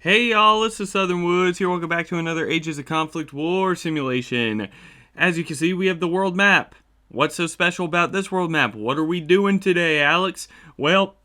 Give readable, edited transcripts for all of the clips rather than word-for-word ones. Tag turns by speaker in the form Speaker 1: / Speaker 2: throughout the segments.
Speaker 1: Hey y'all, this is Southern Woods here. Welcome back to another Ages of Conflict war simulation. As you can see, we have the world map. What's so special about this world map? What are we doing today, Alex? Well,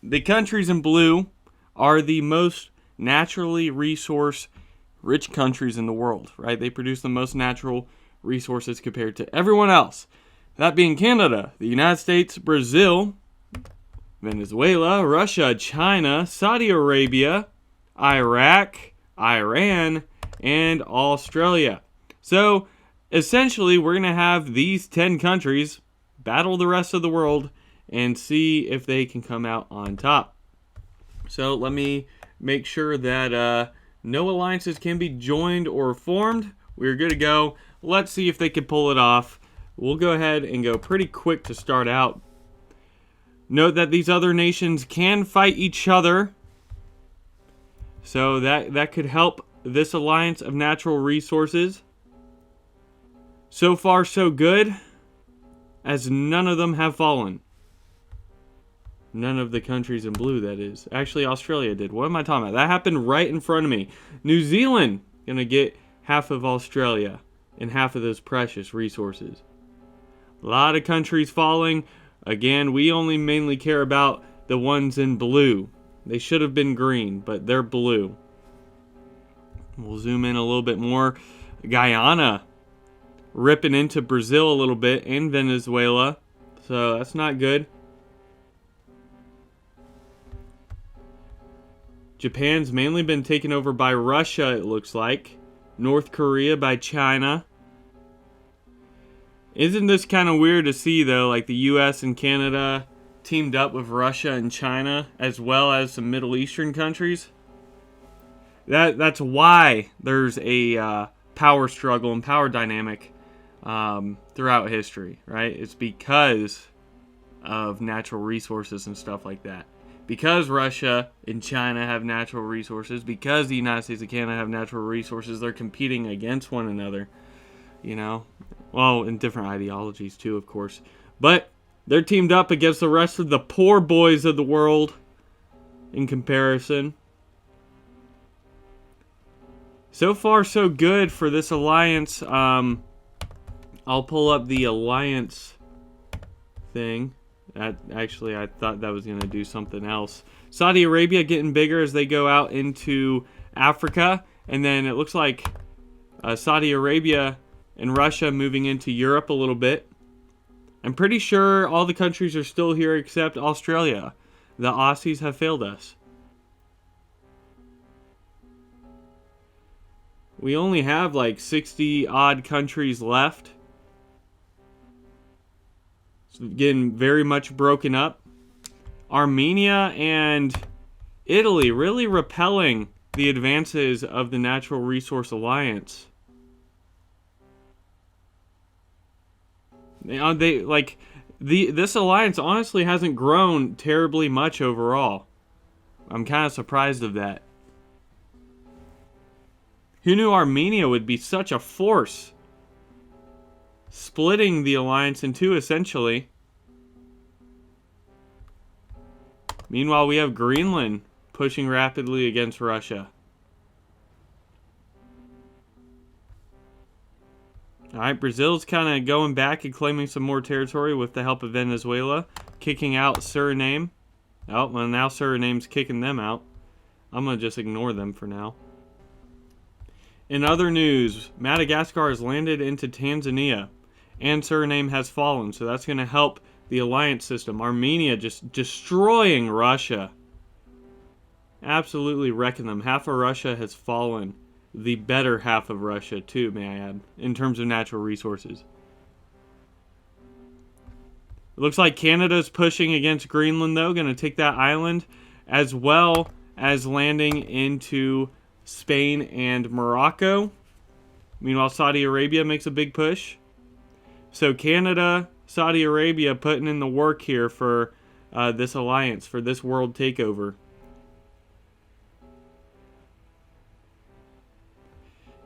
Speaker 1: the countries in blue are the most naturally resource-rich countries in the world, right? They produce the most natural resources compared to everyone else. That being Canada, the United States, Brazil, Venezuela, Russia, China, Saudi Arabia, Iraq, Iran, and Australia. So, essentially, we're going to have these 10 countries battle the rest of the world and see if they can come out on top. So, let me make sure that no alliances can be joined or formed. We're good to go. Let's see if they can pull it off. We'll go ahead and go pretty quick to start out. Note that these other nations can fight each other. So that could help this alliance of natural resources. So far, so good, as none of them have fallen. None of the countries in blue, that is. Actually, Australia did. What am I talking about? That happened right in front of me. New Zealand going to get half of Australia and half of those precious resources. A lot of countries falling. Again, we only mainly care about the ones in blue. They should have been green, but they're blue. We'll zoom in a little bit more. Guyana ripping into Brazil a little bit and Venezuela. So that's not good. Japan's mainly been taken over by Russia, it looks like. North Korea by China. Isn't this kind of weird to see, though, like the US and Canada teamed up with Russia and China, as well as some Middle Eastern countries? That's why there's a power struggle and power dynamic throughout history, right? It's because of natural resources and stuff like that. Because Russia and China have natural resources, because the United States and Canada have natural resources, they're competing against one another, you know? Well, in different ideologies too, of course. But they're teamed up against the rest of the poor boys of the world in comparison. So far, so good for this alliance. I'll pull up the alliance thing. Actually, I thought that was going to do something else. Saudi Arabia getting bigger as they go out into Africa. And then it looks like Saudi Arabia and Russia moving into Europe a little bit. I'm pretty sure all the countries are still here except Australia. The Aussies have failed us. We only have like 60 odd countries left. It's getting very much broken up. Armenia and Italy really repelling the advances of the Natural Resource Alliance. This alliance honestly hasn't grown terribly much overall. I'm kind of surprised of that. Who knew Armenia would be such a force? Splitting the alliance in two, essentially. Meanwhile, we have Greenland pushing rapidly against Russia. Alright, Brazil's kind of going back and claiming some more territory with the help of Venezuela. Kicking out Suriname. Oh, well, now Suriname's kicking them out. I'm going to just ignore them for now. In other news, Madagascar has landed into Tanzania. And Suriname has fallen, so that's going to help the alliance system. Armenia just destroying Russia. Absolutely wrecking them. Half of Russia has fallen. The better half of Russia, too, may I add, in terms of natural resources. It looks like Canada's pushing against Greenland, though, going to take that island, as well as landing into Spain and Morocco. Meanwhile, Saudi Arabia makes a big push. So Canada, Saudi Arabia putting in the work here for this alliance, for this world takeover.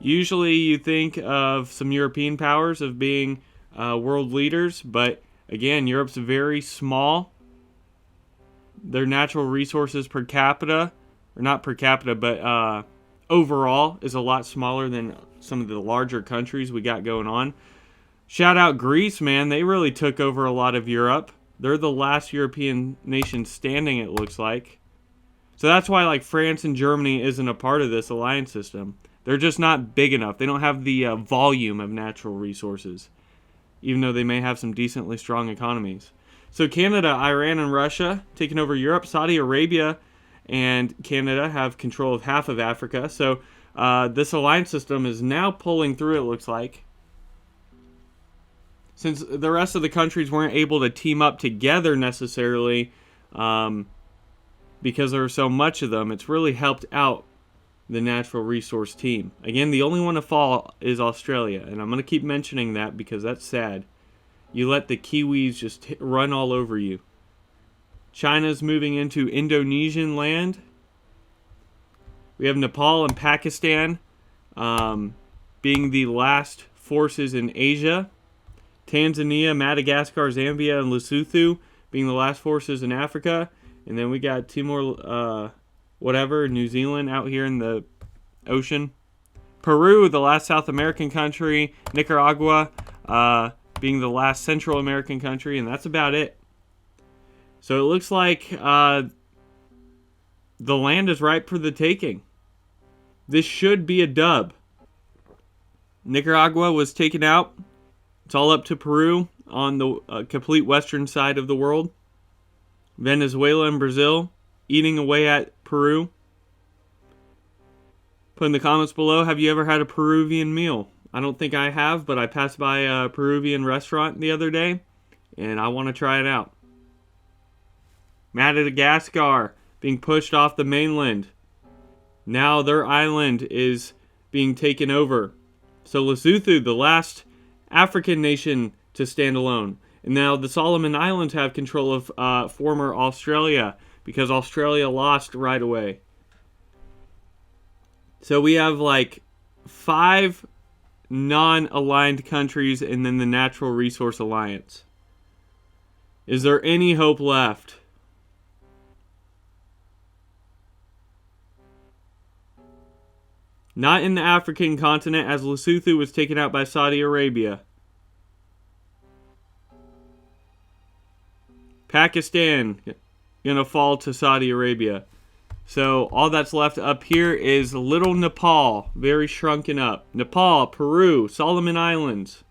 Speaker 1: Usually you think of some European powers of being world leaders, but again, Europe's very small. Their natural resources per capita or not per capita, but overall is a lot smaller than some of the larger countries we got going on. Shout out Greece, man. They really took over a lot of Europe. They're the last European nation standing, it looks like. So that's why like France and Germany isn't a part of this alliance system. They're just not big enough. They don't have the volume of natural resources, even though they may have some decently strong economies. So Canada, Iran, and Russia taking over Europe. Saudi Arabia and Canada have control of half of Africa. So this alliance system is now pulling through, it looks like. Since the rest of the countries weren't able to team up together necessarily because there were so much of them, it's really helped out the natural resource team. Again, the only one to fall is Australia, and I'm going to keep mentioning that because that's sad. You let the Kiwis just run all over you. China's moving into Indonesian land. We have Nepal and Pakistan being the last forces in Asia. Tanzania, Madagascar, Zambia, and Lesotho being the last forces in Africa. And then we got Timor, New Zealand out here in the ocean. Peru, the last South American country. Nicaragua being the last Central American country. And that's about it. So it looks like the land is ripe for the taking. This should be a dub. Nicaragua was taken out. It's all up to Peru on the complete western side of the world. Venezuela and Brazil eating away at Peru. Put in the comments below, have you ever had a Peruvian meal? I don't think I have, but I passed by a Peruvian restaurant the other day, and I want to try it out. Madagascar being pushed off the mainland. Now their island is being taken over. So Lesotho, the last African nation to stand alone. And now the Solomon Islands have control of former Australia because Australia lost right away. So we have like 5 non-aligned countries and then the Natural Resource Alliance. Is there any hope left? Not in the African continent, as Lesotho was taken out by Saudi Arabia. Pakistan gonna fall to Saudi Arabia. So all that's left up here is little Nepal, very shrunken up. Nepal, Peru, Solomon Islands.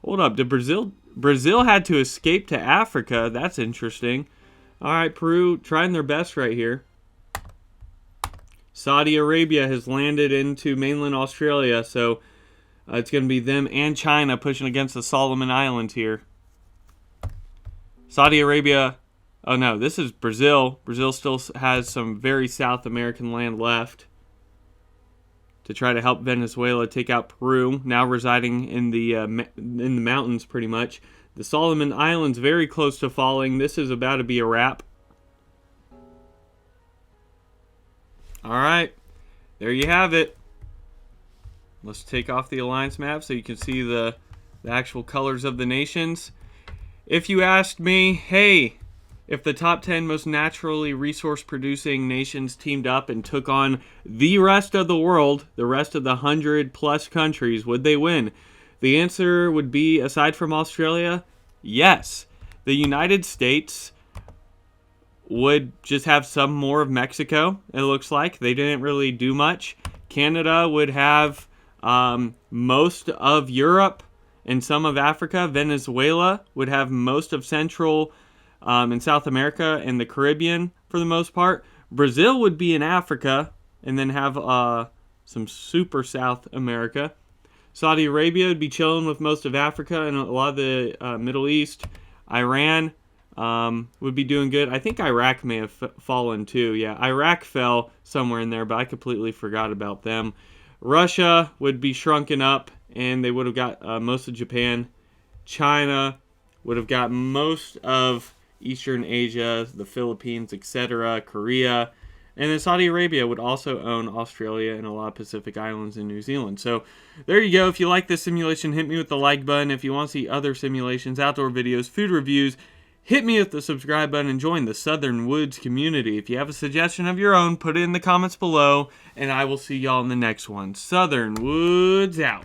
Speaker 1: Hold up, did Brazil had to escape to Africa? That's interesting. All right, Peru trying their best right here. Saudi Arabia has landed into mainland Australia, so it's going to be them and China pushing against the Solomon Islands here. Saudi Arabia, oh no, this is Brazil. Brazil still has some very South American land left to try to help Venezuela take out Peru, now residing in the mountains pretty much. The Solomon Islands very close to falling. This is about to be a wrap. All right, there you have it. Let's take off the alliance map so you can see the actual colors of the nations. If you asked me, hey, if the top 10 most naturally resource-producing nations teamed up and took on the rest of the world, the rest of the 100-plus countries, would they win? The answer would be, aside from Australia, yes. The United States would just have some more of Mexico, it looks like. They didn't really do much. Canada would have most of Europe and some of Africa. Venezuela would have most of Central and South America and the Caribbean for the most part. Brazil would be in Africa and then have some super South America. Saudi Arabia would be chilling with most of Africa and a lot of the Middle East. Iran would be doing good. I think Iraq may have fallen too. Yeah, Iraq fell somewhere in there, but I completely forgot about them. Russia would be shrunken up, and they would have got most of Japan. China would have got most of Eastern Asia, the Philippines, etc., Korea. And then Saudi Arabia would also own Australia and a lot of Pacific Islands and New Zealand. So there you go. If you like this simulation, hit me with the like button. If you want to see other simulations, outdoor videos, food reviews, hit me with the subscribe button and join the Southern Woods community. If you have a suggestion of your own, put it in the comments below, and I will see y'all in the next one. Southern Woods out.